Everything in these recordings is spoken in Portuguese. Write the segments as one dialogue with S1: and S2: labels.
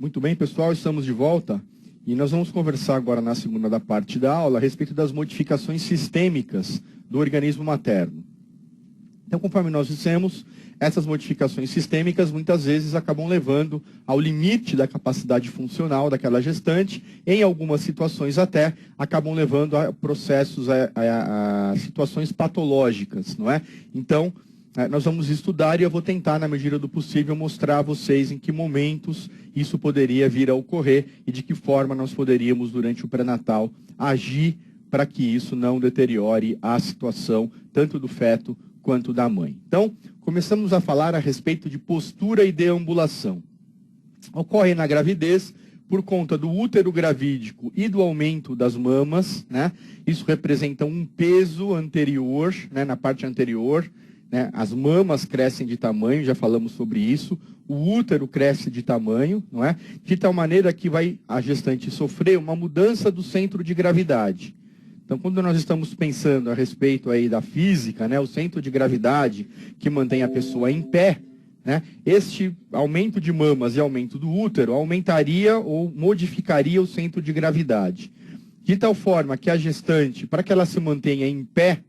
S1: Muito bem, pessoal, estamos de volta e nós vamos conversar agora na segunda da parte da aula a respeito das modificações sistêmicas do organismo materno. Então, conforme nós dissemos, essas modificações sistêmicas muitas vezes acabam levando ao limite da capacidade funcional daquela gestante, em algumas situações até acabam levando a processos, a situações patológicas, não é? Então, nós vamos estudar e eu vou tentar, na medida do possível, mostrar a vocês em que momentos isso poderia vir a ocorrer e de que forma nós poderíamos, durante o pré-natal, agir para que isso não deteriore a situação tanto do feto quanto da mãe. Então, começamos a falar a respeito de postura e deambulação. Ocorre na gravidez por conta do útero gravídico e do aumento das mamas, né? Isso representa um peso anterior, né, na parte anterior, né? As mamas crescem de tamanho, já falamos sobre isso, o útero cresce de tamanho, não é? De tal maneira que vai a gestante sofrer uma mudança do centro de gravidade. Então, quando nós estamos pensando a respeito aí da física, né, o centro de gravidade que mantém a pessoa em pé, né, este aumento de mamas e aumento do útero aumentaria ou modificaria o centro de gravidade. De tal forma que a gestante, para que ela se mantenha em pé,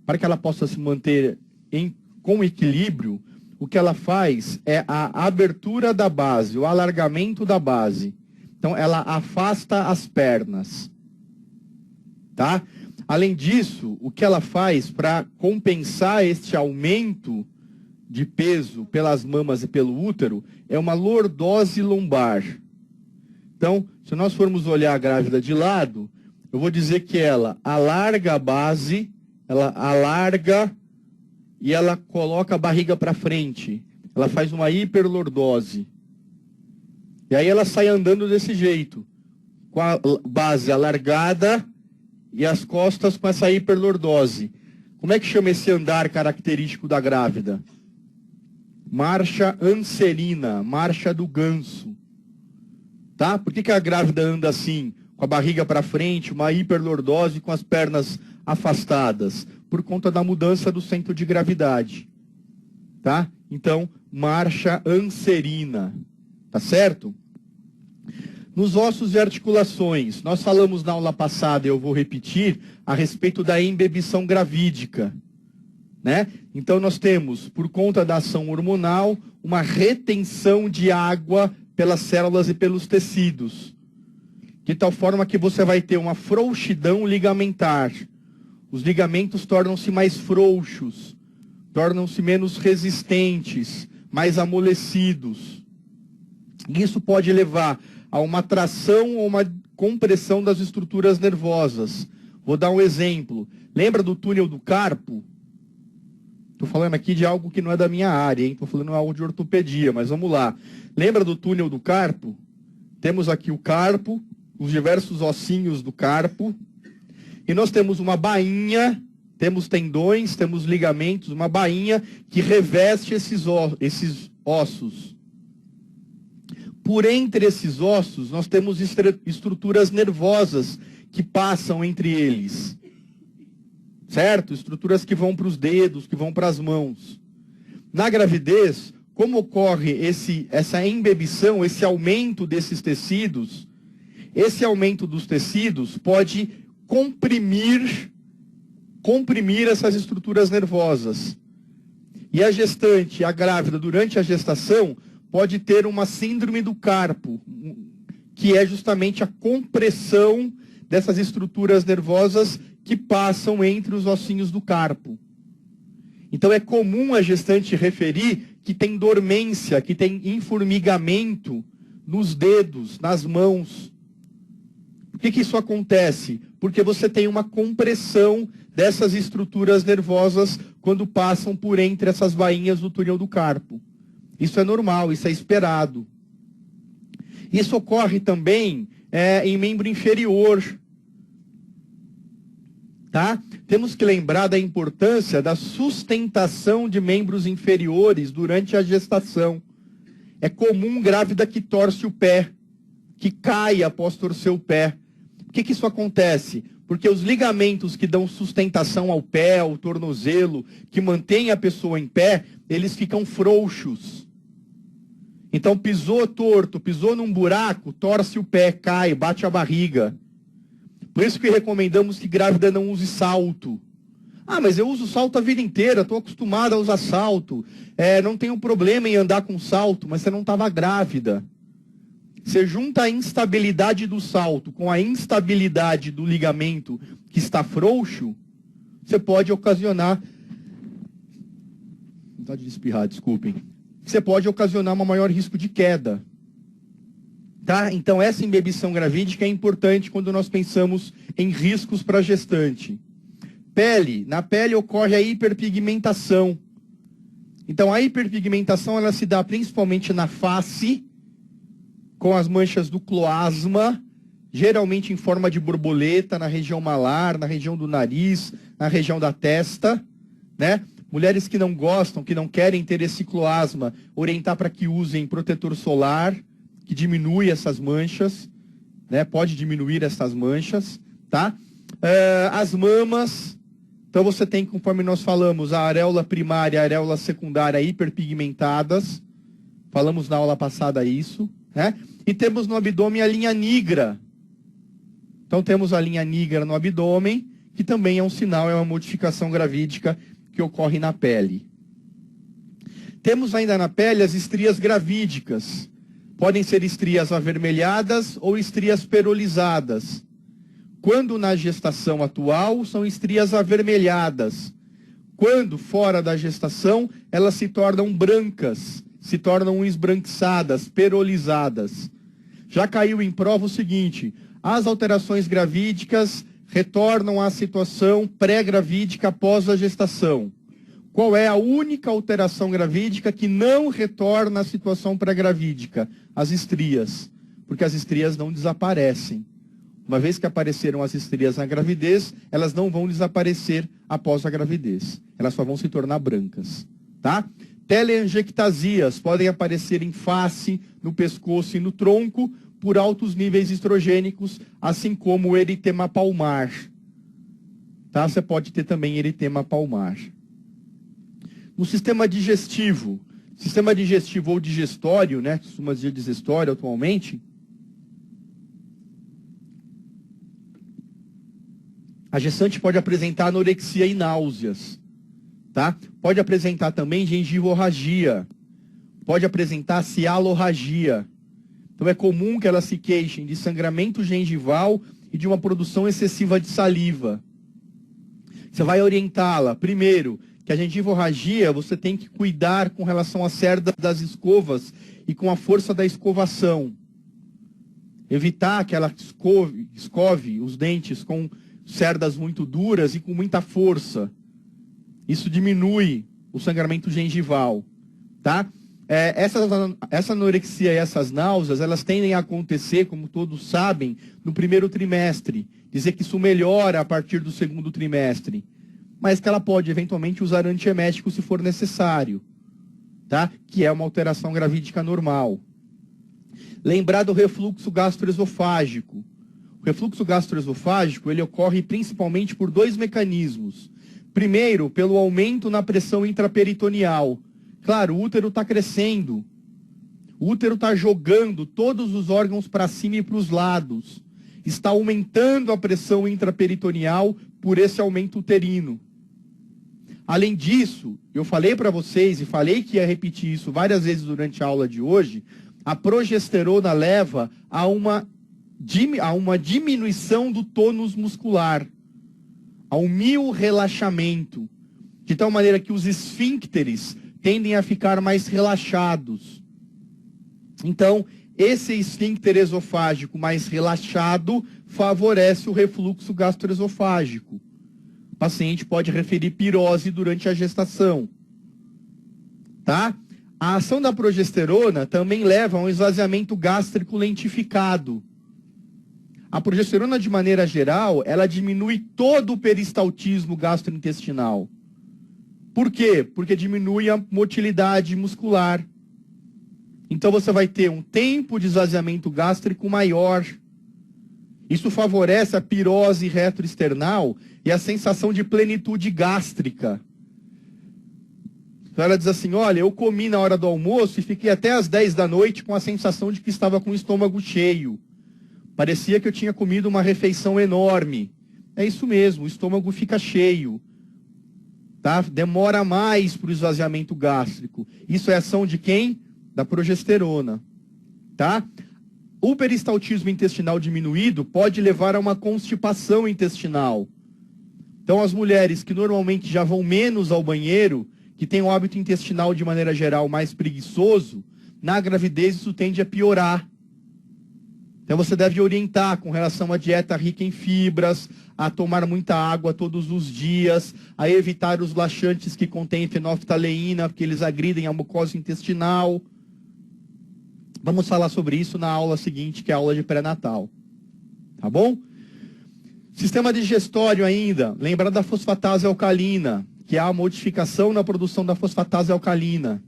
S1: para que ela possa se manter com equilíbrio, o que ela faz é a abertura da base, o alargamento da base. Então, ela afasta as pernas. Tá? Além disso, o que ela faz para compensar este aumento de peso pelas mamas e pelo útero é uma lordose lombar. Então, se nós formos olhar a grávida de lado, eu vou dizer que ela alarga a base, ela alarga e ela coloca a barriga para frente. Ela faz uma hiperlordose. E aí ela sai andando desse jeito, com a base alargada e as costas com essa hiperlordose. Como é que chama esse andar característico da grávida? Marcha anserina, marcha do ganso. Tá? Por que a grávida anda assim, com a barriga para frente, uma hiperlordose com as pernas afastadas? Por conta da mudança do centro de gravidade. Tá? Então, marcha anserina. Tá certo? Nos ossos e articulações, nós falamos na aula passada, eu vou repetir, a respeito da embebição gravídica. Né? Então nós temos, por conta da ação hormonal, uma retenção de água pelas células e pelos tecidos. De tal forma que você vai ter uma frouxidão ligamentar. Os ligamentos tornam-se mais frouxos, tornam-se menos resistentes, mais amolecidos. Isso pode levar a uma tração ou uma compressão das estruturas nervosas. Vou dar um exemplo. Lembra do túnel do carpo? Estou falando aqui de algo que não é da minha área, hein? Estou falando algo de ortopedia, mas vamos lá. Lembra do túnel do carpo? Temos aqui o carpo, os diversos ossinhos do carpo, e nós temos uma bainha, temos tendões, temos ligamentos, uma bainha que reveste esses ossos. Por entre esses ossos, nós temos estruturas nervosas que passam entre eles. Certo? Estruturas que vão para os dedos, que vão para as mãos. Na gravidez, como ocorre essa embebição, esse aumento desses tecidos, esse aumento dos tecidos pode comprimir essas estruturas nervosas. E a gestante, a grávida, durante a gestação, pode ter uma síndrome do carpo, que é justamente a compressão dessas estruturas nervosas que passam entre os ossinhos do carpo. Então é comum a gestante referir que tem dormência, que tem informigamento nos dedos, nas mãos. Por que isso acontece? Porque você tem uma compressão dessas estruturas nervosas quando passam por entre essas bainhas do túnel do carpo. Isso é normal, isso é esperado. Isso ocorre também em membro inferior. Tá? Temos que lembrar da importância da sustentação de membros inferiores durante a gestação. É comum grávida que torce o pé, que cai após torcer o pé. Por que isso acontece? Porque os ligamentos que dão sustentação ao pé, ao tornozelo, que mantêm a pessoa em pé, eles ficam frouxos. Então, pisou torto, pisou num buraco, torce o pé, cai, bate a barriga. Por isso que recomendamos que grávida não use salto. Ah, mas eu uso salto a vida inteira, estou acostumada a usar salto. Não tenho problema em andar com salto, mas você não estava grávida. Você junta a instabilidade do salto com a instabilidade do ligamento que está frouxo, você pode ocasionar... Vontade de espirrar, desculpem. Você pode ocasionar um maior risco de queda. Tá? Então, essa imbebição gravídica é importante quando nós pensamos em riscos para a gestante. Pele. Na pele ocorre a hiperpigmentação. Então, a hiperpigmentação ela se dá principalmente na face, com as manchas do cloasma, geralmente em forma de borboleta, na região malar, na região do nariz, na região da testa, né? Mulheres que não gostam, que não querem ter esse cloasma, orientar para que usem protetor solar, que diminui essas manchas, né? Pode diminuir essas manchas, tá? As mamas, então você tem, conforme nós falamos, a areola primária e a areola secundária hiperpigmentadas, falamos na aula passada isso, né? E temos no abdômen a linha nigra. Então temos a linha nigra no abdômen, que também é um sinal, é uma modificação gravídica que ocorre na pele. Temos ainda na pele as estrias gravídicas. Podem ser estrias avermelhadas ou estrias perolizadas. Quando na gestação atual, são estrias avermelhadas. Quando fora da gestação, elas se tornam brancas, se tornam esbranquiçadas, perolizadas. Já caiu em prova o seguinte: as alterações gravídicas retornam à situação pré-gravídica após a gestação. Qual é a única alteração gravídica que não retorna à situação pré-gravídica? As estrias, porque as estrias não desaparecem. Uma vez que apareceram as estrias na gravidez, elas não vão desaparecer após a gravidez. Elas só vão se tornar brancas, tá? Teleangiectasias podem aparecer em face, no pescoço e no tronco por altos níveis estrogênicos, assim como o eritema palmar. Tá? Você pode ter também eritema palmar. No sistema digestivo ou digestório, né, costuma dizer digestório atualmente, a gestante pode apresentar anorexia e náuseas. Tá? Pode apresentar também gengivorragia, pode apresentar cialorragia. Então é comum que elas se queixem de sangramento gengival e de uma produção excessiva de saliva. Você vai orientá-la, primeiro, que a gengivorragia você tem que cuidar com relação à cerda das escovas e com a força da escovação. Evitar que ela escove os dentes com cerdas muito duras e com muita força. Isso diminui o sangramento gengival, tá? Essa anorexia e essas náuseas, elas tendem a acontecer, como todos sabem, no primeiro trimestre. Dizer que isso melhora a partir do segundo trimestre. Mas que ela pode, eventualmente, usar antiemético se for necessário, tá? Que é uma alteração gravídica normal. Lembrar do refluxo gastroesofágico. O refluxo gastroesofágico, ele ocorre principalmente por dois mecanismos. Primeiro, pelo aumento na pressão intraperitoneal. Claro, o útero está crescendo. O útero está jogando todos os órgãos para cima e para os lados. Está aumentando a pressão intraperitoneal por esse aumento uterino. Além disso, eu falei para vocês, e falei que ia repetir isso várias vezes durante a aula de hoje, a progesterona leva a uma diminuição do tônus muscular, ao miorrelaxamento, de tal maneira que os esfíncteres tendem a ficar mais relaxados. Então, esse esfíncter esofágico mais relaxado favorece o refluxo gastroesofágico. O paciente pode referir pirose durante a gestação. Tá? A ação da progesterona também leva a um esvaziamento gástrico lentificado. A progesterona, de maneira geral, ela diminui todo o peristaltismo gastrointestinal. Por quê? Porque diminui a motilidade muscular. Então você vai ter um tempo de esvaziamento gástrico maior. Isso favorece a pirose retroesternal e a sensação de plenitude gástrica. Então ela diz assim, olha, eu comi na hora do almoço e fiquei até às 10 da noite com a sensação de que estava com o estômago cheio. Parecia que eu tinha comido uma refeição enorme. É isso mesmo, o estômago fica cheio. Tá? Demora mais para o esvaziamento gástrico. Isso é ação de quem? Da progesterona. Tá? O peristaltismo intestinal diminuído pode levar a uma constipação intestinal. Então as mulheres que normalmente já vão menos ao banheiro, que têm o hábito intestinal de maneira geral mais preguiçoso, na gravidez isso tende a piorar. Então você deve orientar com relação à dieta rica em fibras, a tomar muita água todos os dias, a evitar os laxantes que contêm fenolftaleína, porque eles agridem a mucosa intestinal. Vamos falar sobre isso na aula seguinte, que é a aula de pré-natal. Tá bom? Sistema digestório ainda, lembrar da fosfatase alcalina, que há a modificação na produção da fosfatase alcalina.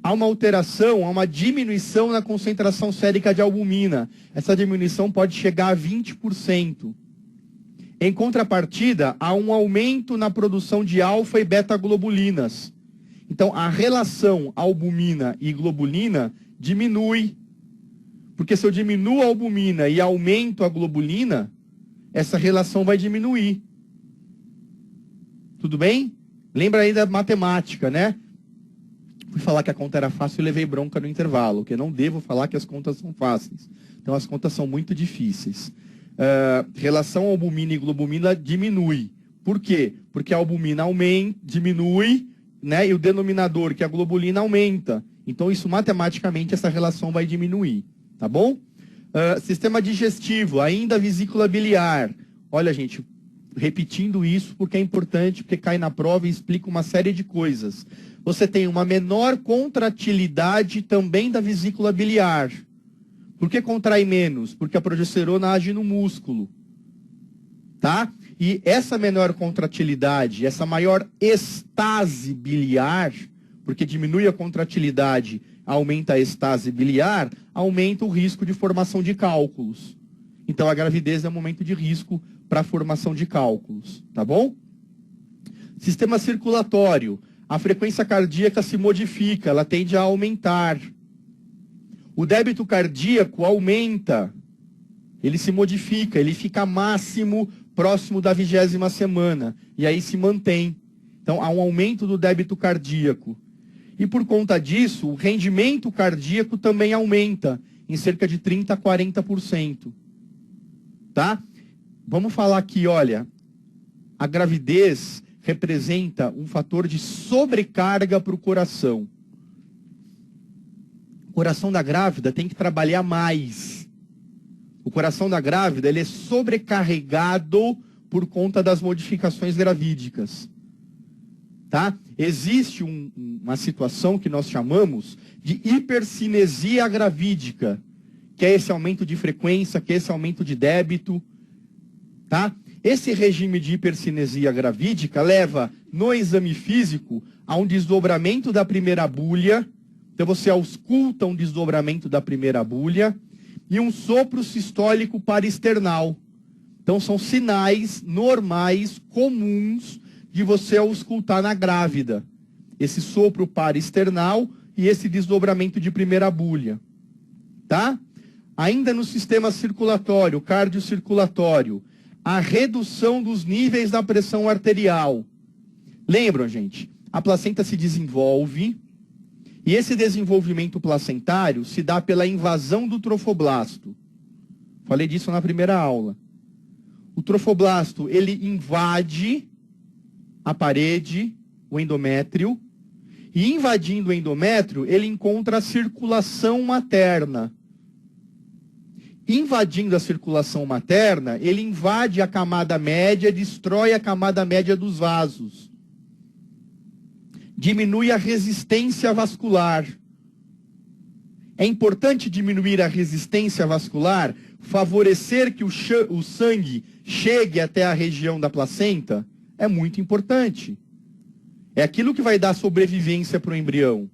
S1: Há uma alteração, há uma diminuição na concentração sérica de albumina. Essa diminuição pode chegar a 20%. Em contrapartida, há um aumento na produção de alfa e beta-globulinas. Então, a relação albumina e globulina diminui. Porque se eu diminuo a albumina e aumento a globulina, essa relação vai diminuir. Tudo bem? Lembra aí da matemática, né? Fui falar que a conta era fácil e levei bronca no intervalo, que eu não devo falar que as contas são fáceis. Então as contas são muito difíceis. Relação albumina e globulina diminui. Por quê? Porque a albumina diminui, né, e o denominador, que é a globulina, aumenta. Então isso matematicamente essa relação vai diminuir. Tá bom? Sistema digestivo, ainda a vesícula biliar. Olha, gente, repetindo isso porque é importante, porque cai na prova e explica uma série de coisas. Você tem uma menor contratilidade também da vesícula biliar. Por que contrai menos? Porque a progesterona age no músculo. Tá? E essa menor contratilidade, essa maior estase biliar, porque diminui a contratilidade, aumenta a estase biliar, aumenta o risco de formação de cálculos. Então a gravidez é um momento de risco para a formação de cálculos. Tá bom? Sistema circulatório. A frequência cardíaca se modifica, ela tende a aumentar. O débito cardíaco aumenta, ele se modifica, ele fica máximo próximo da 20ª semana, e aí se mantém. Então há um aumento do débito cardíaco. E por conta disso, o rendimento cardíaco também aumenta, em cerca de 30% a 40%. Tá? Vamos falar aqui, olha, a gravidez representa um fator de sobrecarga para o coração. O coração da grávida tem que trabalhar mais. O coração da grávida ele é sobrecarregado por conta das modificações gravídicas. Tá? Existe uma situação que nós chamamos de hipercinesia gravídica, que é esse aumento de frequência, que é esse aumento de débito. Tá? Esse regime de hipercinesia gravídica leva, no exame físico, a um desdobramento da primeira bulha. Então você ausculta um desdobramento da primeira bulha e um sopro sistólico parasternal. Então são sinais normais, comuns, de você auscultar na grávida. Esse sopro parasternal e esse desdobramento de primeira bulha. Tá? Ainda no sistema circulatório, cardiocirculatório, a redução dos níveis da pressão arterial. Lembram, gente? A placenta se desenvolve e esse desenvolvimento placentário se dá pela invasão do trofoblasto. Falei disso na primeira aula. O trofoblasto, ele invade a parede, o endométrio, e invadindo o endométrio, ele encontra a circulação materna. Invadindo a circulação materna, ele invade a camada média, destrói a camada média dos vasos. Diminui a resistência vascular. É importante diminuir a resistência vascular, favorecer que o sangue chegue até a região da placenta, é muito importante. É aquilo que vai dar sobrevivência para o embrião.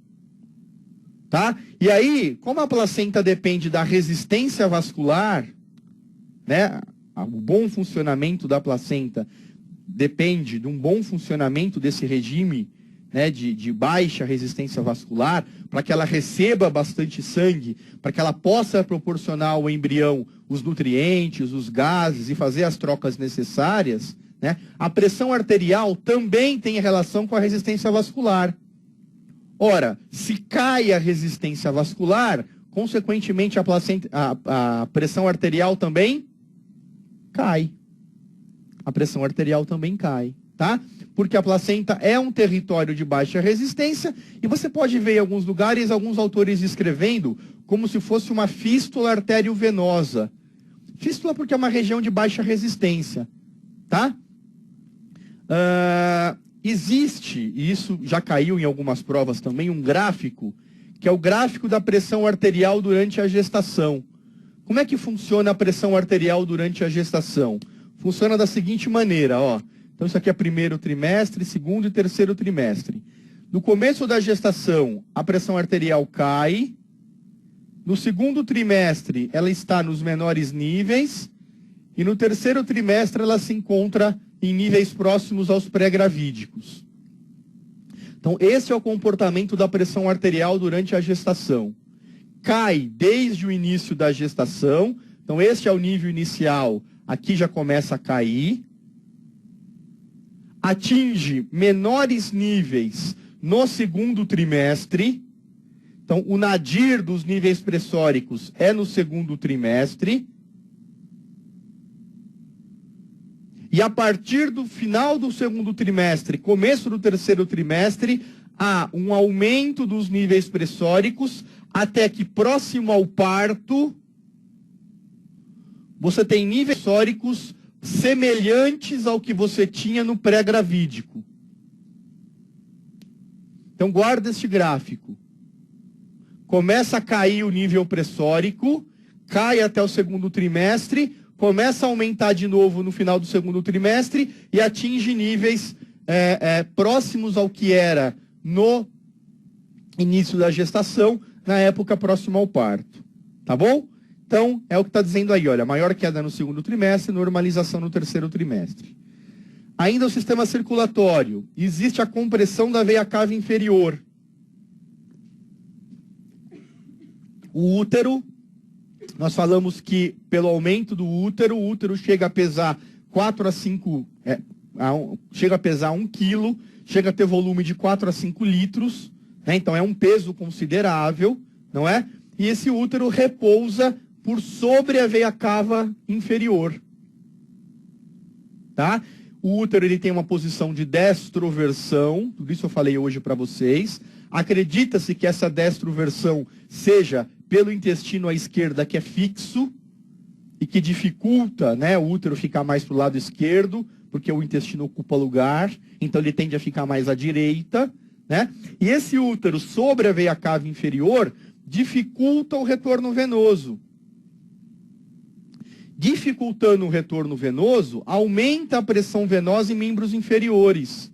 S1: Tá? E aí, como a placenta depende da resistência vascular, né? O bom funcionamento da placenta depende de um bom funcionamento desse regime, né, de baixa resistência vascular, para que ela receba bastante sangue, para que ela possa proporcionar ao embrião os nutrientes, os gases e fazer as trocas necessárias, né, a pressão arterial também tem relação com a resistência vascular. Ora, se cai a resistência vascular, consequentemente a pressão arterial também cai. A pressão arterial também cai, tá? Porque a placenta é um território de baixa resistência e você pode ver em alguns lugares alguns autores escrevendo como se fosse uma fístula arteriovenosa. Fístula porque é uma região de baixa resistência, tá? Existe, e isso já caiu em algumas provas também, um gráfico, que é o gráfico da pressão arterial durante a gestação. Como é que funciona a pressão arterial durante a gestação? Funciona da seguinte maneira, ó. Então isso aqui é primeiro trimestre, segundo e terceiro trimestre. No começo da gestação, a pressão arterial cai. No segundo trimestre, ela está nos menores níveis. E no terceiro trimestre, ela se encontra em níveis próximos aos pré-gravídicos. Então, esse é o comportamento da pressão arterial durante a gestação. Cai desde o início da gestação. Então, este é o nível inicial. Aqui já começa a cair. Atinge menores níveis no segundo trimestre. Então, o nadir dos níveis pressóricos é no segundo trimestre. E a partir do final do segundo trimestre, começo do terceiro trimestre, há um aumento dos níveis pressóricos até que próximo ao parto, você tem níveis pressóricos semelhantes ao que você tinha no pré-gravídico. Então guarda este gráfico. Começa a cair o nível pressórico, cai até o segundo trimestre, começa a aumentar de novo no final do segundo trimestre e atinge níveis próximos ao que era no início da gestação, na época próxima ao parto. Tá bom? Então, é o que está dizendo aí, olha, maior queda no segundo trimestre, normalização no terceiro trimestre. Ainda o sistema circulatório. Existe a compressão da veia cava inferior. O útero, nós falamos que pelo aumento do útero, o útero chega a pesar 4 a 5, chega a pesar 1 quilo, chega a ter volume de 4 a 5 litros, né? Então é um peso considerável, não é? E esse útero repousa por sobre a veia cava inferior. Tá? O útero ele tem uma posição de destroversão, tudo isso eu falei hoje para vocês. Acredita-se que essa destroversão seja pelo intestino à esquerda, que é fixo, e que dificulta, né, o útero ficar mais para o lado esquerdo, porque o intestino ocupa lugar, então ele tende a ficar mais à direita, né? E esse útero sobre a veia cava inferior dificulta o retorno venoso. Dificultando o retorno venoso, aumenta a pressão venosa em membros inferiores.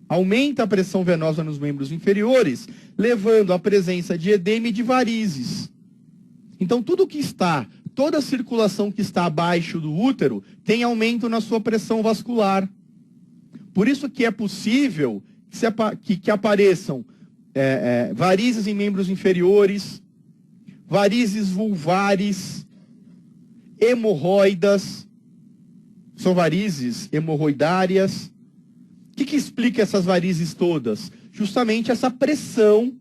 S1: Aumenta a pressão venosa nos membros inferiores, levando à presença de edema e de varizes. Então, toda a circulação que está abaixo do útero tem aumento na sua pressão vascular. Por isso que é possível que apareçam varizes em membros inferiores, varizes vulvares, hemorroidas, são varizes hemorroidárias. O que explica essas varizes todas? Justamente essa pressão,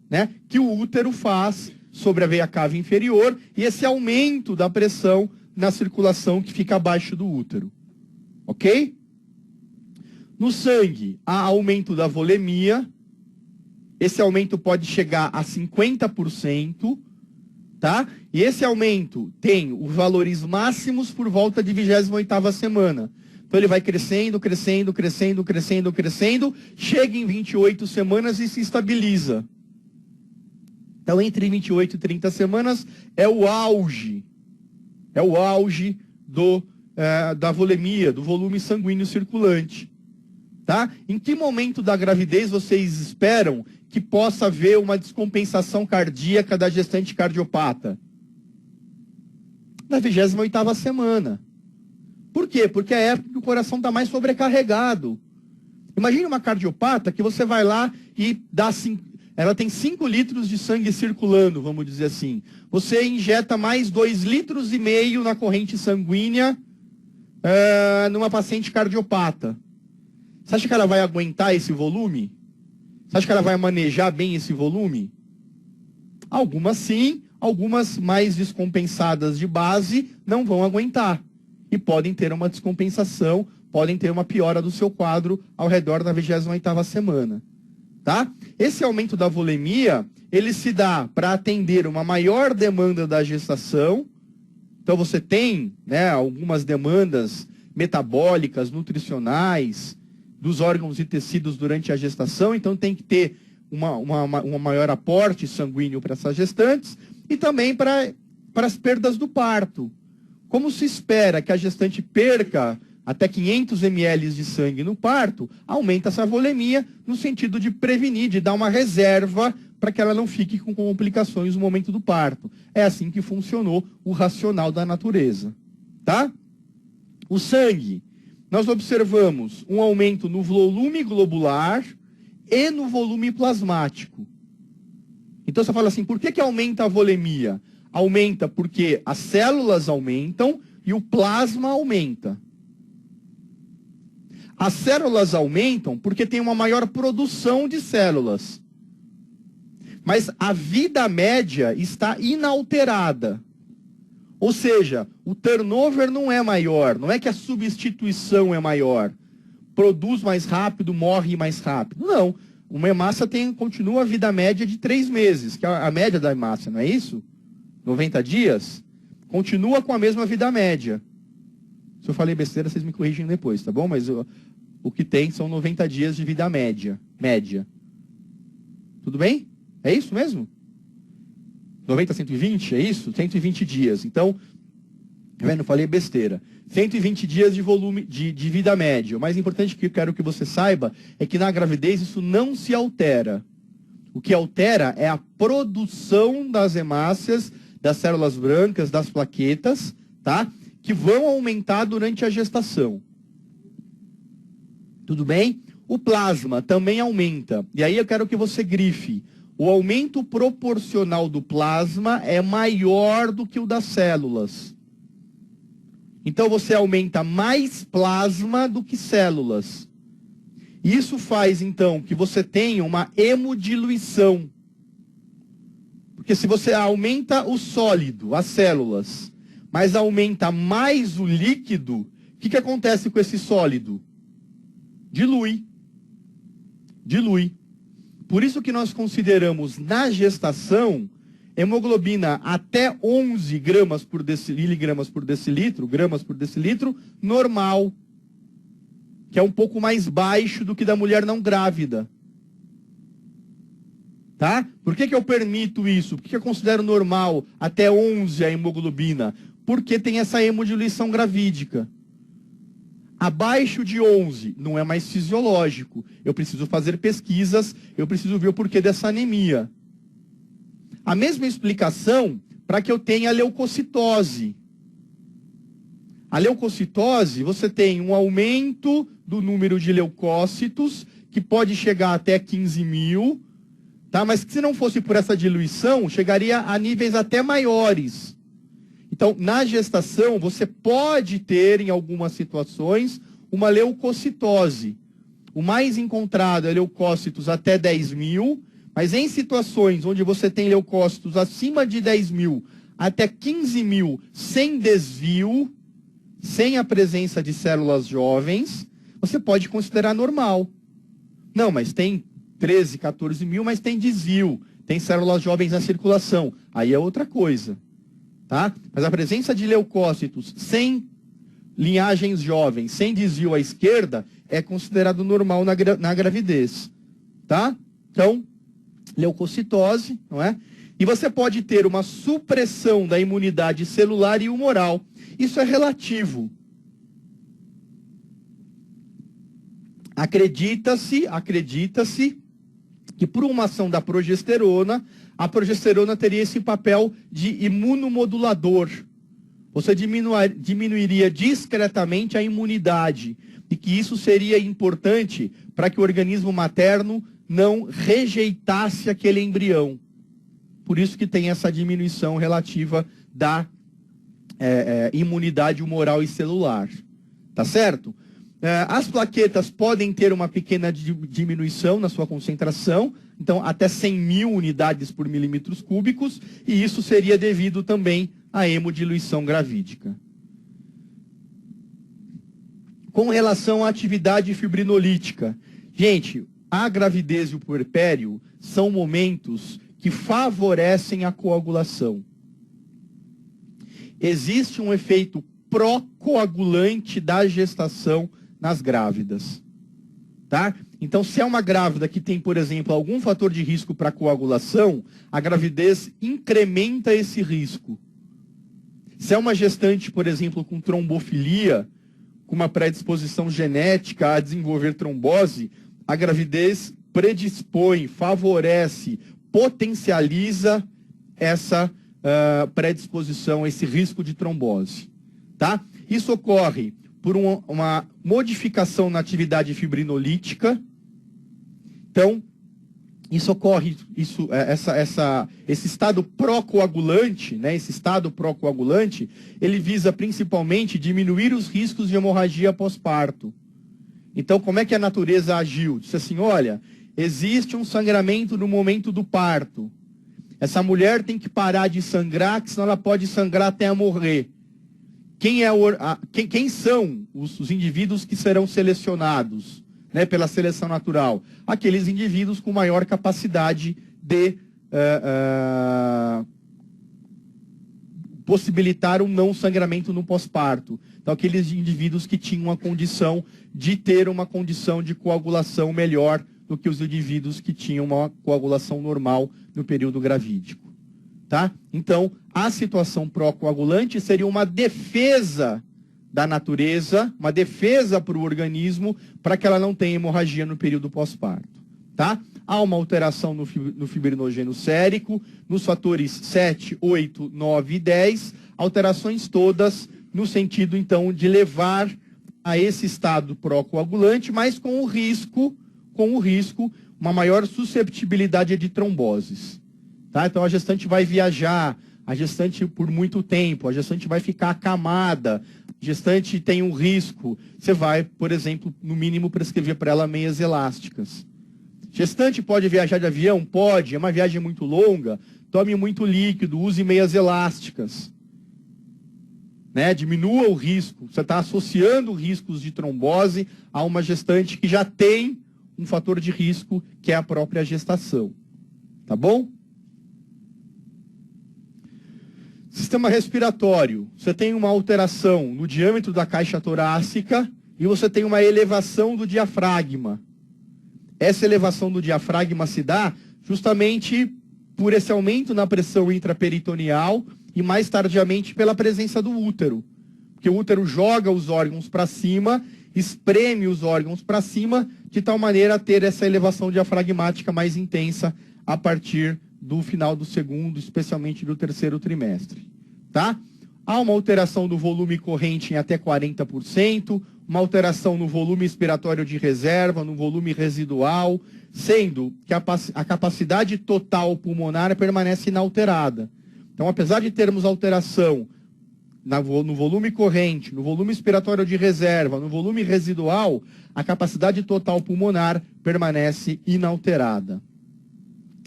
S1: né, que o útero faz sobre a veia cava inferior e esse aumento da pressão na circulação que fica abaixo do útero. Ok? No sangue, há aumento da volemia. Esse aumento pode chegar a 50%. Tá? E esse aumento tem os valores máximos por volta de 28ª semana. Então ele vai crescendo, crescendo, crescendo, crescendo, crescendo, chega em 28 semanas e se estabiliza. Então entre 28 e 30 semanas é o auge. É o auge da volemia, do volume sanguíneo circulante. Tá? Em que momento da gravidez vocês esperam que possa haver uma descompensação cardíaca da gestante cardiopata? Na 28ª semana. Por quê? Porque é a época que o coração está mais sobrecarregado. Imagine uma cardiopata que você vai lá e dá ela tem 5 litros de sangue circulando, vamos dizer assim. Você injeta mais 2,5 litros na corrente sanguínea numa paciente cardiopata. Você acha que ela vai aguentar esse volume? Você acha que ela vai manejar bem esse volume? Algumas sim, algumas mais descompensadas de base não vão aguentar. E podem ter uma descompensação, podem ter uma piora do seu quadro ao redor da 28ª semana. Tá? Esse aumento da volemia, ele se dá para atender uma maior demanda da gestação. Então você tem, né, algumas demandas metabólicas, nutricionais, dos órgãos e tecidos durante a gestação, então tem que ter um maior aporte sanguíneo para essas gestantes, e também para as perdas do parto. Como se espera que a gestante perca até 500 ml de sangue no parto, aumenta essa volemia no sentido de prevenir, de dar uma reserva para que ela não fique com complicações no momento do parto. É assim que funcionou o racional da natureza. Tá? O sangue, nós observamos um aumento no volume globular e no volume plasmático. Então você fala assim, por que aumenta a volemia? Aumenta porque as células aumentam e o plasma aumenta. As células aumentam porque tem uma maior produção de células. Mas a vida média está inalterada. Ou seja, o turnover não é maior, não é que a substituição é maior. Produz mais rápido, morre mais rápido. Não, uma hemácia continua a vida média de 3 meses, que é a média da hemácia, não é isso? 90 dias? Continua com a mesma vida média. Se eu falei besteira, vocês me corrigem depois, tá bom? Mas o que tem são 90 dias de vida média. Tudo bem? É isso mesmo? 90 a 120, é isso? 120 dias. Então, não falei besteira. 120 dias de volume de vida média. O mais importante que eu quero que você saiba é que na gravidez isso não se altera. O que altera é a produção das hemácias, das células brancas, das plaquetas, tá? Que vão aumentar durante a gestação. Tudo bem? O plasma também aumenta. E aí eu quero que você grife. O aumento proporcional do plasma é maior do que o das células. Então você aumenta mais plasma do que células. Isso faz, então, que você tenha uma hemodiluição. Porque se você aumenta o sólido, as células, mas aumenta mais o líquido, o que acontece com esse sólido? Dilui. Por isso que nós consideramos na gestação hemoglobina até 11 gramas por miligramas por decilitro, gramas por decilitro, normal. Que é um pouco mais baixo do que da mulher não grávida. Tá? Por que eu permito isso? Por que eu considero normal até 11 a hemoglobina? Porque tem essa hemodiluição gravídica. Abaixo de 11 não é mais fisiológico. Eu preciso fazer pesquisas, eu preciso ver o porquê dessa anemia. A mesma explicação para que eu tenha leucocitose. A leucocitose, você tem um aumento do número de leucócitos, que pode chegar até 15 mil, tá? Mas se não fosse por essa diluição, chegaria a níveis até maiores. Então, na gestação, você pode ter, em algumas situações, uma leucocitose. O mais encontrado é leucócitos até 10 mil, mas em situações onde você tem leucócitos acima de 10 mil, até 15 mil, sem desvio, sem a presença de células jovens, você pode considerar normal. Não, mas tem 13, 14 mil, mas tem desvio, tem células jovens na circulação. Aí é outra coisa. Tá? Mas a presença de leucócitos sem linhagens jovens, sem desvio à esquerda, é considerado normal na gravidez. Tá? Então, leucocitose, não é? E você pode ter uma supressão da imunidade celular e humoral. Isso é relativo. Acredita-se que por uma ação da progesterona, a progesterona teria esse papel de imunomodulador. Você diminuiria discretamente a imunidade. e que isso seria importante para que o organismo materno não rejeitasse aquele embrião. Por isso que tem essa diminuição relativa da imunidade humoral e celular. Tá certo? As plaquetas podem ter uma pequena diminuição na sua concentração, então até 100 mil unidades por milímetros cúbicos, e isso seria devido também à hemodiluição gravídica. Com relação à atividade fibrinolítica, gente, a gravidez e o puerpério são momentos que favorecem a coagulação. Existe um efeito pró-coagulante da gestação nas grávidas. Tá? Então, se é uma grávida que tem, por exemplo, algum fator de risco para coagulação, a gravidez incrementa esse risco. Se é uma gestante, por exemplo, com trombofilia, com uma predisposição genética a desenvolver trombose, a gravidez predispõe, favorece, potencializa essa predisposição, esse risco de trombose. Tá? Isso ocorre por uma modificação na atividade fibrinolítica. Então, isso ocorre, esse estado pró-coagulante, né, esse estado pró-coagulante, ele visa principalmente diminuir os riscos de hemorragia pós-parto. Então, como é que a natureza agiu? Disse assim, olha, existe um sangramento no momento do parto. Essa mulher tem que parar de sangrar, que senão ela pode sangrar até morrer. Quem são os indivíduos que serão selecionados, né, pela seleção natural? Aqueles indivíduos com maior capacidade de possibilitar um não sangramento no pós-parto. Então, aqueles indivíduos que tinham a condição de ter uma condição de coagulação melhor do que os indivíduos que tinham uma coagulação normal no período gravídico. Tá? Então, a situação pró-coagulante seria uma defesa da natureza, uma defesa para o organismo, para que ela não tenha hemorragia no período pós-parto. Tá? Há uma alteração no fibrinogênio sérico, nos fatores 7, 8, 9 e 10, alterações todas no sentido, então, de levar a esse estado pró-coagulante, mas com o risco, uma maior susceptibilidade de tromboses. Tá? Então, a gestante vai viajar, a gestante por muito tempo, a gestante vai ficar acamada, a gestante tem um risco. Você vai, por exemplo, no mínimo prescrever para ela meias elásticas. Gestante pode viajar de avião? Pode, é uma viagem muito longa, tome muito líquido, use meias elásticas. Né? Diminua o risco, você está associando riscos de trombose a uma gestante que já tem um fator de risco, que é a própria gestação. Tá bom? Sistema respiratório. Você tem uma alteração no diâmetro da caixa torácica e você tem uma elevação do diafragma. Essa elevação do diafragma se dá justamente por esse aumento na pressão intraperitoneal e mais tardiamente pela presença do útero. Porque o útero joga os órgãos para cima, espreme os órgãos para cima, de tal maneira a ter essa elevação diafragmática mais intensa a partir do final do segundo, especialmente do terceiro trimestre. Tá? Há uma alteração do volume corrente em até 40%, uma alteração no volume expiratório de reserva, no volume residual, sendo que a capacidade total pulmonar permanece inalterada. Então, apesar de termos alteração no volume corrente, no volume expiratório de reserva, no volume residual, a capacidade total pulmonar permanece inalterada.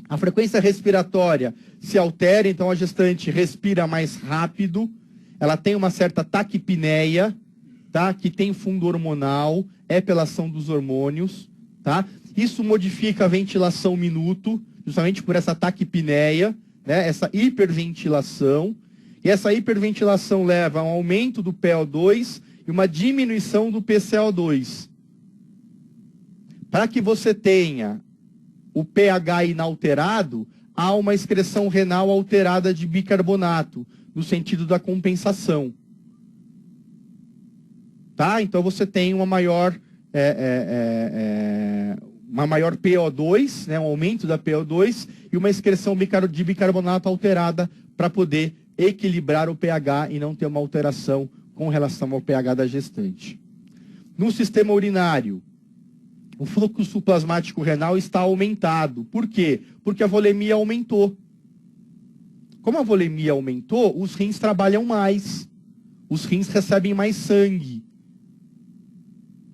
S1: A frequência respiratória se altera, então a gestante respira mais rápido, ela tem uma certa taquipneia, tá? Que tem fundo hormonal, é pela ação dos hormônios. Tá? Isso modifica a ventilação minuto, justamente por essa taquipneia, né? Essa hiperventilação. E essa hiperventilação leva a um aumento do PO2 e uma diminuição do PCO2. Para que você tenha o pH inalterado, há uma excreção renal alterada de bicarbonato, no sentido da compensação. Tá? Então você tem uma maior PO2, né, um aumento da PO2 e uma excreção de bicarbonato alterada para poder equilibrar o pH e não ter uma alteração com relação ao pH da gestante. no sistema urinário, o fluxo plasmático renal está aumentado. Por quê? Porque a volemia aumentou. Como a volemia aumentou, os rins trabalham mais. Os rins recebem mais sangue.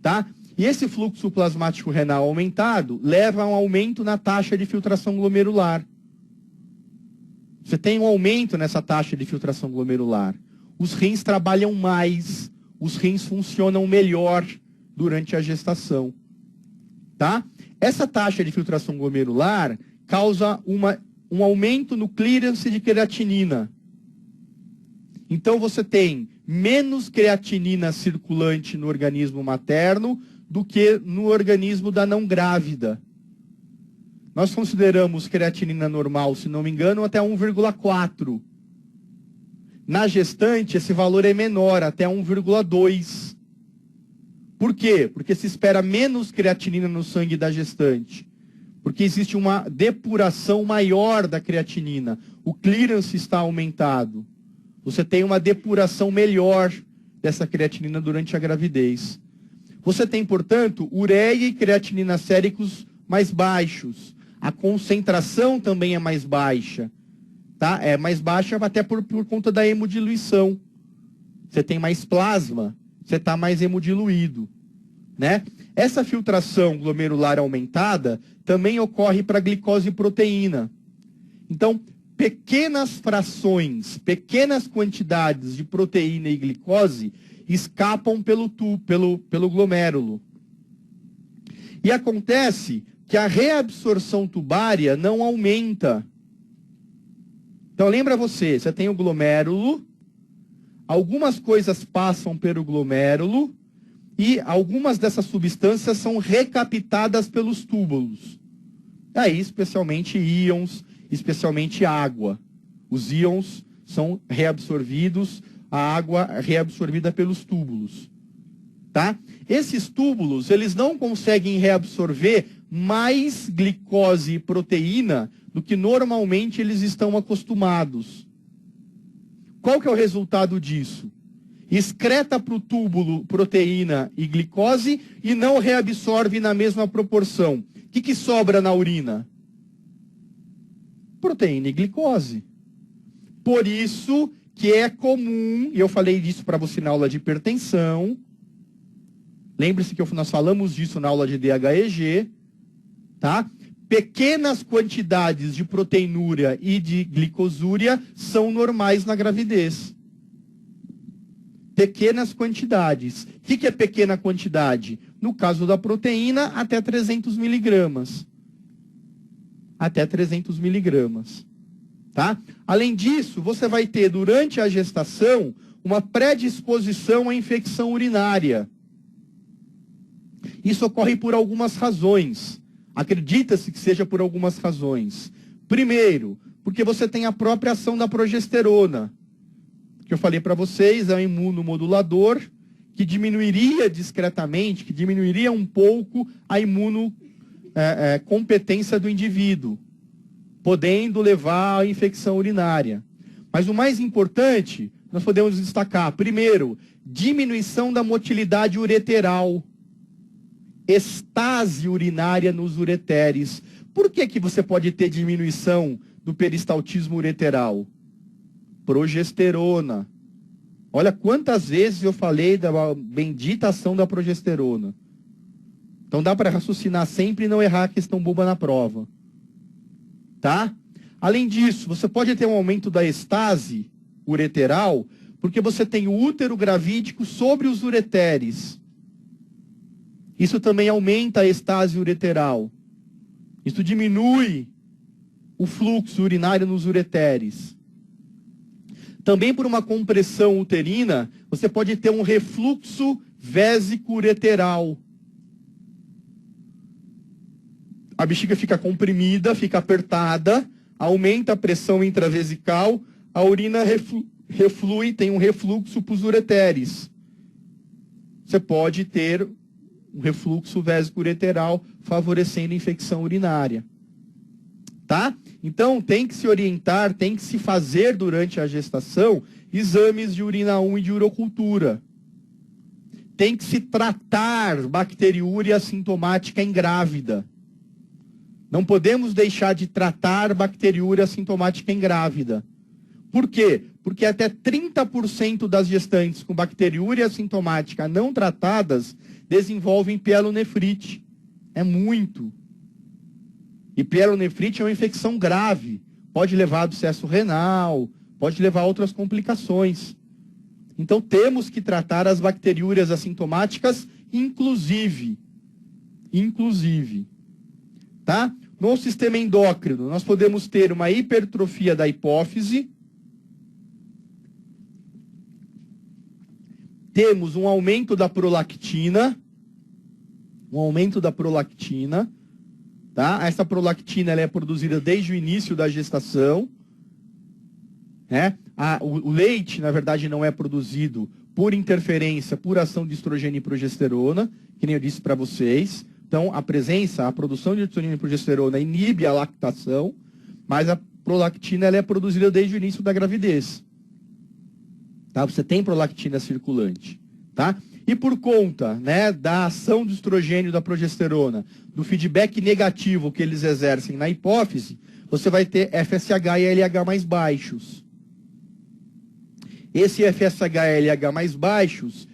S1: Tá? E esse fluxo plasmático renal aumentado leva a um aumento na taxa de filtração glomerular. Você tem um aumento nessa taxa de filtração glomerular. Os rins trabalham mais, os rins funcionam melhor durante a gestação. Tá? Essa taxa de filtração glomerular causa um aumento no clearance de creatinina. Então você tem menos creatinina circulante no organismo materno do que no organismo da não grávida. Nós consideramos creatinina normal, se não me engano, até 1,4. Na gestante, esse valor é menor, até 1,2. Por quê? Porque se espera menos creatinina no sangue da gestante. Porque existe uma depuração maior da creatinina. O clearance está aumentado. Você tem uma depuração melhor dessa creatinina durante a gravidez. Você tem, portanto, ureia e creatinina séricos mais baixos. A concentração também é mais baixa. Tá? É mais baixa até por conta da hemodiluição. Você tem mais plasma, você está mais hemodiluído. Né? Essa filtração glomerular aumentada também ocorre para glicose e proteína. Então, pequenas frações, pequenas quantidades de proteína e glicose escapam pelo glomérulo. E acontece que a reabsorção tubária não aumenta. Então, lembra você tem o glomérulo, algumas coisas passam pelo glomérulo e algumas dessas substâncias são recaptadas pelos túbulos. Aí, especialmente íons, especialmente água. Os íons são reabsorvidos, a água é reabsorvida pelos túbulos. Tá? Esses túbulos, eles não conseguem reabsorver mais glicose e proteína do que normalmente eles estão acostumados. Qual que é o resultado disso? Excreta para o túbulo proteína e glicose e não reabsorve na mesma proporção. O que sobra na urina? Proteína e glicose. Por isso que é comum, e eu falei disso para você na aula de hipertensão, lembre-se que nós falamos disso na aula de DHEG, tá? Pequenas quantidades de proteinúria e de glicosúria são normais na gravidez. Pequenas quantidades. O que é pequena quantidade? No caso da proteína, até 300 miligramas. Até 300 miligramas. Tá? Além disso, você vai ter, durante a gestação, uma predisposição à infecção urinária. Isso ocorre por algumas razões. Acredita-se que seja por algumas razões. Primeiro, porque você tem a própria ação da progesterona. Que eu falei para vocês, é um imunomodulador que diminuiria discretamente, que diminuiria um pouco a imunocompetência do indivíduo, podendo levar à infecção urinária. Mas o mais importante, nós podemos destacar, primeiro, diminuição da motilidade ureteral, estase urinária nos ureteres. Por que você pode ter diminuição do peristaltismo ureteral? Progesterona. Olha quantas vezes eu falei da bendita ação da progesterona. Então dá para raciocinar sempre e não errar a questão boba na prova. Tá? Além disso, você pode ter um aumento da estase ureteral, porque você tem o útero gravídico sobre os ureteres. Isso também aumenta a estase ureteral. Isso diminui o fluxo urinário nos ureteres. Também por uma compressão uterina, você pode ter um refluxo vésico-ureteral. A bexiga fica comprimida, fica apertada, aumenta a pressão intravesical, a urina reflui, tem um refluxo para os ureteres. Você pode ter um refluxo vésico-ureteral favorecendo a infecção urinária. Tá? Então, tem que se orientar, tem que se fazer durante a gestação exames de urina 1 e de urocultura. tem que se tratar bacteriúria assintomática em grávida. Não podemos deixar de tratar bacteriúria assintomática em grávida. Por quê? Porque até 30% das gestantes com bacteriúria assintomática não tratadas desenvolvem pielonefrite. É muito. E pielonefrite é uma infecção grave. Pode levar a abscesso renal, pode levar a outras complicações. Então temos que tratar as bacteriúrias assintomáticas, inclusive. Tá? No sistema endócrino, nós podemos ter uma hipertrofia da hipófise. Temos um aumento da prolactina. Tá? Essa prolactina ela é produzida desde o início da gestação. Né? O leite, na verdade, não é produzido por interferência, por ação de estrogênio e progesterona, que nem eu disse para vocês. Então, a produção de estrogênio e progesterona inibe a lactação, mas a prolactina ela é produzida desde o início da gravidez. Tá? Você tem prolactina circulante. Tá? E por conta, né, da ação do estrogênio e da progesterona, do feedback negativo que eles exercem na hipófise, você vai ter FSH e LH mais baixos. Esse FSH e LH mais baixos,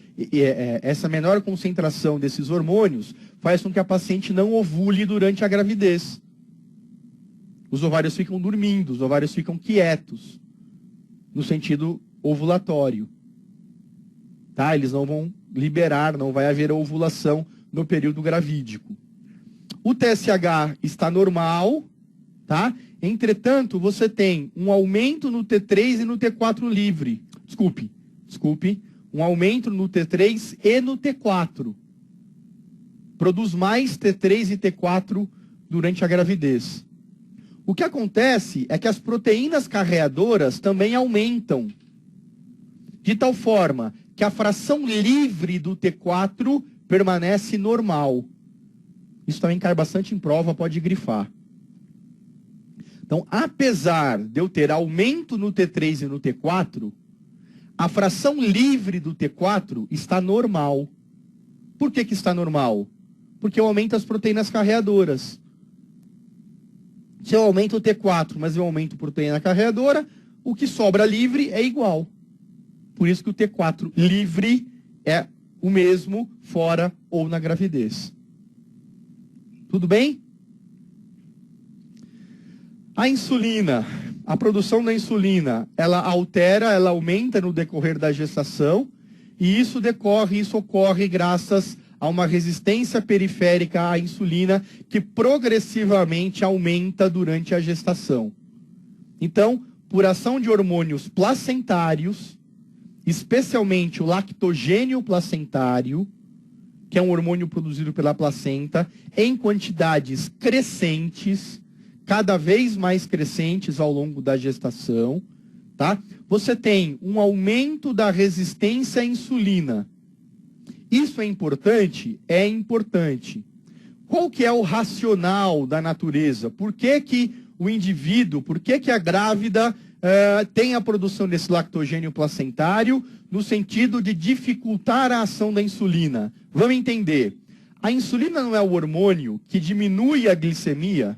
S1: essa menor concentração desses hormônios, faz com que a paciente não ovule durante a gravidez. Os ovários ficam dormindo, os ovários ficam quietos, no sentido ovulatório. Tá? Eles não vão liberar, não vai haver ovulação no período gravídico. O TSH está normal, tá? Entretanto, você tem um aumento no T3 e no T4 livre. Desculpe. Um aumento no T3 e no T4. Produz mais T3 e T4 durante a gravidez. O que acontece é que as proteínas carreadoras também aumentam. De tal forma que a fração livre do T4 permanece normal. Isso também cai bastante em prova, pode grifar. Então, apesar de eu ter aumento no T3 e no T4, a fração livre do T4 está normal. Por que que está normal? Porque eu aumento as proteínas carreadoras. Se eu aumento o T4, mas eu aumento a proteína carreadora, o que sobra livre é igual. Por isso que o T4 livre é o mesmo fora ou na gravidez. Tudo bem? A insulina, a produção da insulina, ela aumenta no decorrer da gestação, e isso ocorre graças a uma resistência periférica à insulina que progressivamente aumenta durante a gestação. Então, por ação de hormônios placentários, especialmente o lactogênio placentário, que é um hormônio produzido pela placenta, em quantidades crescentes, cada vez mais crescentes ao longo da gestação, tá? Você tem um aumento da resistência à insulina. Isso é importante? É importante. Qual que é o racional da natureza? Por que que o indivíduo, por que que a grávida tem a produção desse lactogênio placentário no sentido de dificultar a ação da insulina? Vamos entender. A insulina não é o hormônio que diminui a glicemia,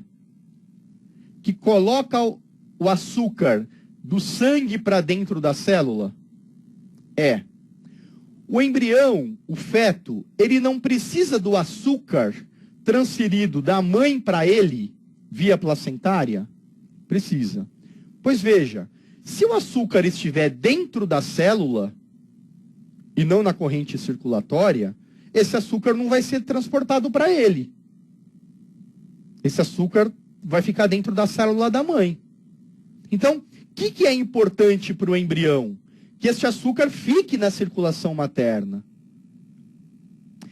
S1: que coloca o açúcar do sangue para dentro da célula? É. O embrião, o feto, ele não precisa do açúcar transferido da mãe para ele via placentária? Precisa. Pois veja, se o açúcar estiver dentro da célula e não na corrente circulatória, esse açúcar não vai ser transportado para ele. Esse açúcar vai ficar dentro da célula da mãe. Então, o que é importante para o embrião? Que esse açúcar fique na circulação materna.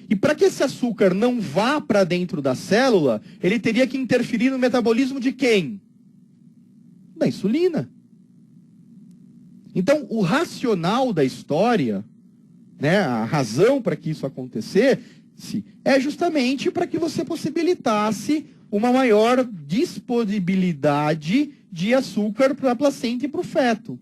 S1: E para que esse açúcar não vá para dentro da célula, ele teria que interferir no metabolismo de quem? Da insulina. Então, o racional da história, né, a razão para que isso acontecesse, é justamente para que você possibilitasse uma maior disponibilidade de açúcar para a placenta e para o feto.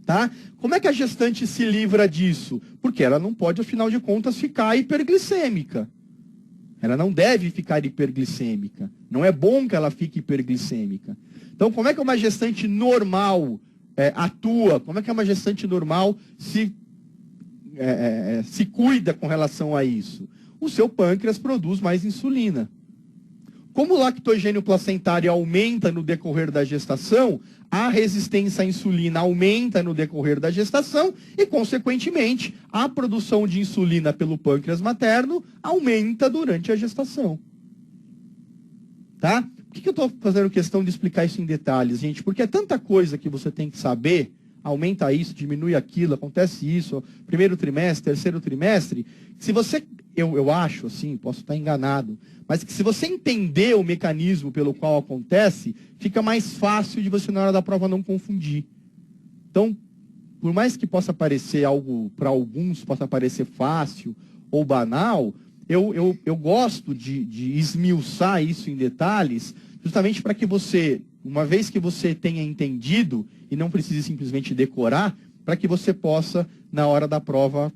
S1: Tá? Como é que a gestante se livra disso? Porque ela não pode, afinal de contas, ficar hiperglicêmica. Ela não deve ficar hiperglicêmica. Não é bom que ela fique hiperglicêmica. Então, como é que uma gestante normal atua? Como é que uma gestante normal se cuida com relação a isso? O seu pâncreas produz mais insulina. Como o lactogênio placentário aumenta no decorrer da gestação, a resistência à insulina aumenta no decorrer da gestação e, consequentemente, a produção de insulina pelo pâncreas materno aumenta durante a gestação. Tá? Por que eu estou fazendo questão de explicar isso em detalhes, gente? Porque é tanta coisa que você tem que saber, aumenta isso, diminui aquilo, acontece isso, primeiro trimestre, terceiro trimestre, se você... Eu acho, assim, posso estar enganado, mas que se você entender o mecanismo pelo qual acontece, fica mais fácil de você, na hora da prova, não confundir. Então, por mais que possa parecer algo, para alguns, possa parecer fácil ou banal, eu gosto de esmiuçar isso em detalhes, justamente para que você, uma vez que você tenha entendido, e não precise simplesmente decorar, para que você possa, na hora da prova,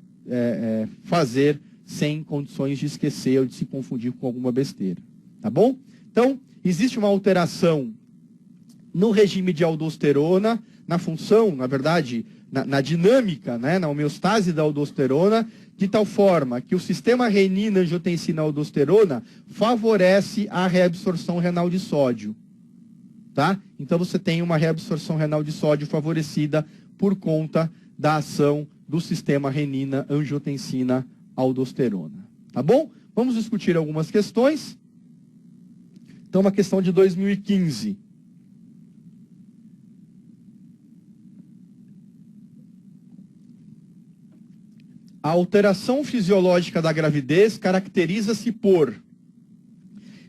S1: fazer sem condições de esquecer ou de se confundir com alguma besteira. Tá bom? Então, existe uma alteração no regime de aldosterona, na função, na verdade, na dinâmica, né, na homeostase da aldosterona, de tal forma que o sistema renina-angiotensina-aldosterona favorece a reabsorção renal de sódio. Tá? Então, você tem uma reabsorção renal de sódio favorecida por conta da ação do sistema renina-angiotensina-aldosterona. Tá bom? Vamos discutir algumas questões. Então, uma questão de 2015. A alteração fisiológica da gravidez caracteriza-se por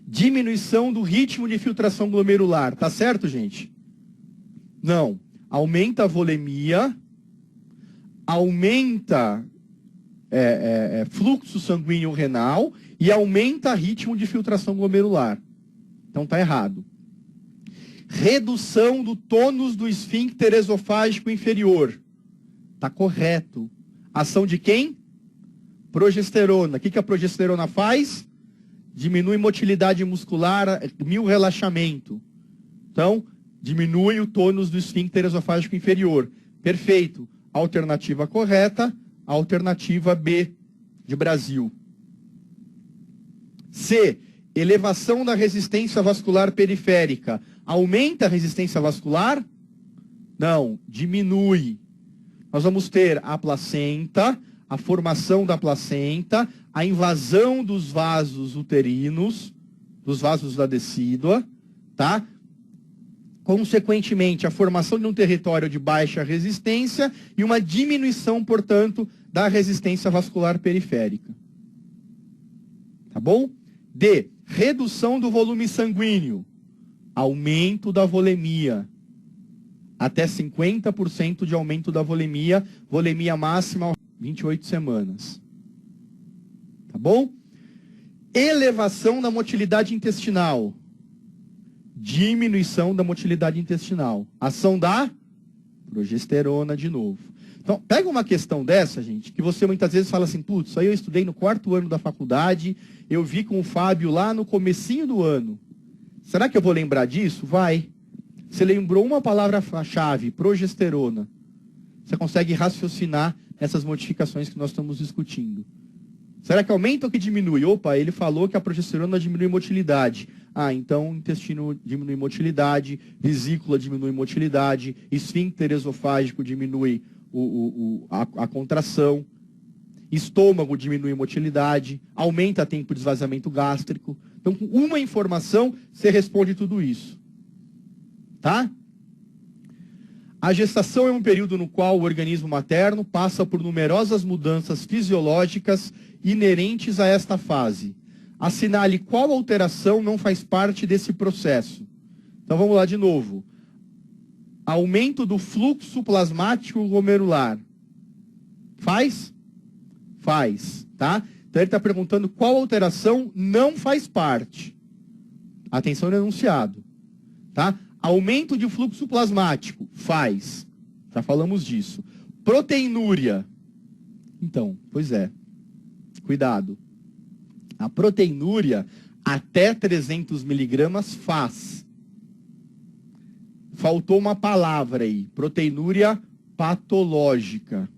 S1: diminuição do ritmo de filtração glomerular. Tá certo, gente? Não. Aumenta a volemia, aumenta fluxo sanguíneo renal e aumenta o ritmo de filtração glomerular. Então tá errado. Redução do tônus do esfíncter esofágico inferior. Tá correto. Ação de quem? Progesterona. O que a progesterona faz? Diminui motilidade muscular, relaxamento. Então, diminui o tônus do esfíncter esofágico inferior. Perfeito. Alternativa correta. Alternativa B, de Brasil. C. Elevação da resistência vascular periférica. Aumenta a resistência vascular? Não, diminui. Nós vamos ter a placenta, a formação da placenta, a invasão dos vasos uterinos, dos vasos da decídua, tá? Consequentemente, a formação de um território de baixa resistência e uma diminuição, portanto, da resistência vascular periférica. Tá bom? D. Redução do volume sanguíneo. Aumento da volemia. Até 50% de aumento da volemia. Volemia máxima 28 semanas. Tá bom? Elevação da motilidade intestinal. Diminuição da motilidade intestinal. Ação da progesterona de novo. Então, pega uma questão dessa, gente, que você muitas vezes fala assim, putz, isso aí eu estudei no 4º ano da faculdade, eu vi com o Fábio lá no comecinho do ano. Será que eu vou lembrar disso? Vai. Você lembrou uma palavra-chave, progesterona. Você consegue raciocinar essas modificações que nós estamos discutindo. Será que aumenta ou que diminui? Opa, ele falou que a progesterona diminui motilidade. Ah, então o intestino diminui motilidade, vesícula diminui motilidade, esfíncter esofágico diminui a contração, estômago diminui motilidade, aumenta tempo de esvaziamento gástrico. Então, com uma informação, você responde tudo isso. Tá? A gestação é um período no qual o organismo materno passa por numerosas mudanças fisiológicas inerentes a esta fase. Assinale qual alteração não faz parte desse processo. Então vamos lá de novo. Aumento do fluxo plasmático glomerular. Faz? Faz, tá? Então ele está perguntando qual alteração não faz parte. Atenção no enunciado, tá? Aumento de fluxo plasmático. Faz. Já falamos disso. Proteinúria. Então, pois é. Cuidado. A proteinúria até 300 miligramas faz. Faltou uma palavra aí. Proteinúria patológica.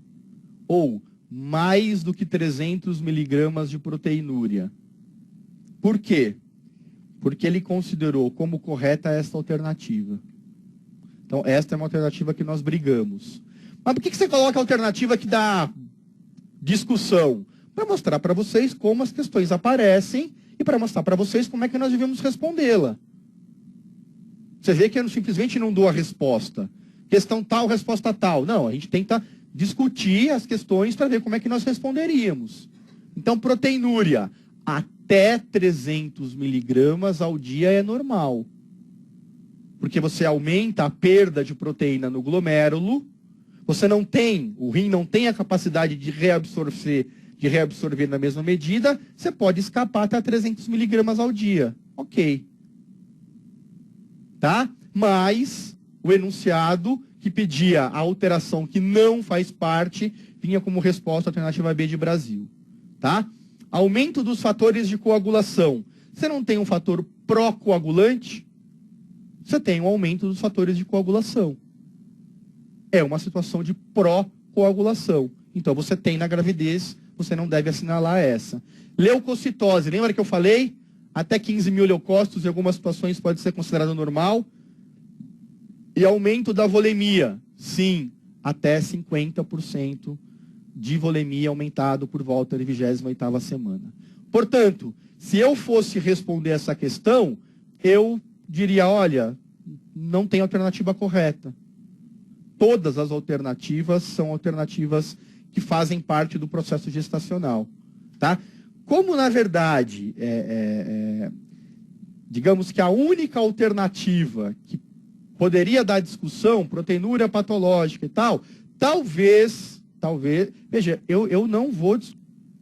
S1: Ou mais do que 300 miligramas de proteinúria. Por quê? Porque ele considerou como correta esta alternativa. Então, esta é uma alternativa que nós brigamos. Mas por que você coloca a alternativa que dá discussão? Para mostrar para vocês como as questões aparecem e para mostrar para vocês como é que nós devemos respondê-la. Você vê que eu simplesmente não dou a resposta. Questão tal, resposta tal. Não, a gente tenta discutir as questões para ver como é que nós responderíamos. Então, proteinúria até 300 miligramas ao dia é normal. Porque você aumenta a perda de proteína no glomérulo, você não tem, o rim não tem a capacidade de reabsorver na mesma medida, você pode escapar até 300 miligramas ao dia. Ok. Tá? Mas o enunciado que pedia a alteração que não faz parte, vinha como resposta a alternativa B de Brasil. Tá? Aumento dos fatores de coagulação. Você não tem um fator pró-coagulante, você tem um aumento dos fatores de coagulação. É uma situação de pró-coagulação. Então, você tem na gravidez, você não deve assinalar essa. Leucocitose, lembra que eu falei? Até 15 mil leucócitos, em algumas situações pode ser considerado normal. E aumento da volemia. Sim, até 50% de volemia aumentado por volta da 28ª semana. Portanto, se eu fosse responder essa questão, eu diria, olha, não tem alternativa correta. Todas as alternativas são alternativas que fazem parte do processo gestacional. Tá? Como, na verdade, digamos que a única alternativa que poderia dar discussão, proteinúria patológica e tal, talvez, veja, eu não vou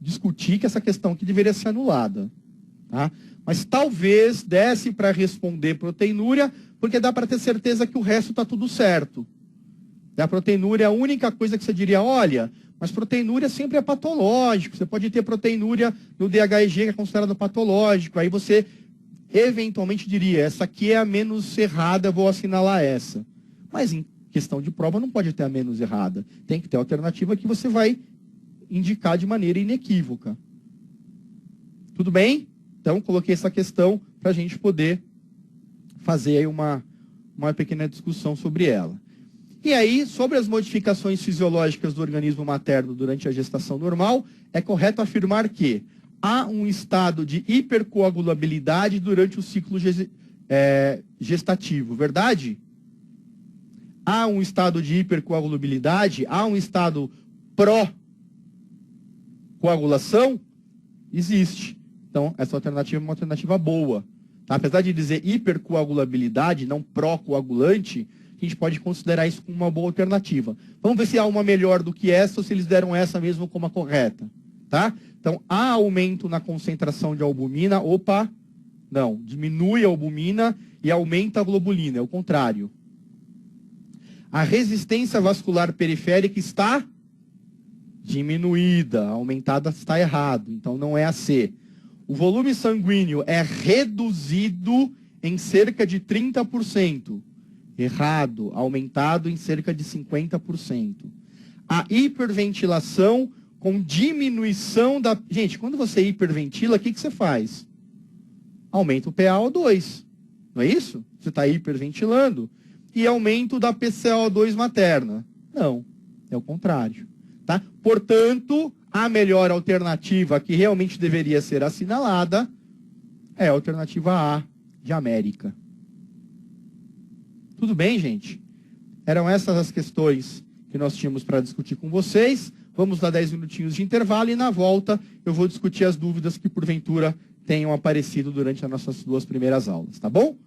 S1: discutir que essa questão aqui deveria ser anulada. Tá? Mas talvez desse para responder proteinúria, porque dá para ter certeza que o resto está tudo certo. A proteinúria é a única coisa que você diria, olha, mas proteinúria sempre é patológico. Você pode ter proteinúria no DHEG, que é considerado patológico. Aí você, eventualmente, diria, essa aqui é a menos errada, vou assinalar essa. Mas em questão de prova não pode ter a menos errada. Tem que ter a alternativa que você vai indicar de maneira inequívoca. Tudo bem? Então, coloquei essa questão para a gente poder fazer aí uma pequena discussão sobre ela. E aí, sobre as modificações fisiológicas do organismo materno durante a gestação normal, é correto afirmar que há um estado de hipercoagulabilidade durante o ciclo gestativo, verdade? Há um estado de hipercoagulabilidade, há um estado pró-coagulação? Existe. Então, essa alternativa é uma alternativa boa. Tá? Apesar de dizer hipercoagulabilidade, não pró-coagulante, a gente pode considerar isso como uma boa alternativa. Vamos ver se há uma melhor do que essa ou se eles deram essa mesmo como a correta. Tá? Então, há aumento na concentração de albumina. Opa, não, diminui a albumina e aumenta a globulina, é o contrário. A resistência vascular periférica está diminuída, aumentada está errado, então não é a C. O volume sanguíneo é reduzido em cerca de 30%. Errado, aumentado em cerca de 50%. A hiperventilação com diminuição da... Gente, quando você hiperventila, o que você faz? Aumenta o PaO2. Não é isso? Você está hiperventilando. E aumento da PCO2 materna. Não, é o contrário. Tá? Portanto, a melhor alternativa que realmente deveria ser assinalada é a alternativa A de América. Tudo bem, gente? Eram essas as questões que nós tínhamos para discutir com vocês. Vamos dar 10 minutinhos de intervalo e na volta eu vou discutir as dúvidas que porventura tenham aparecido durante as nossas 2 primeiras aulas, tá bom?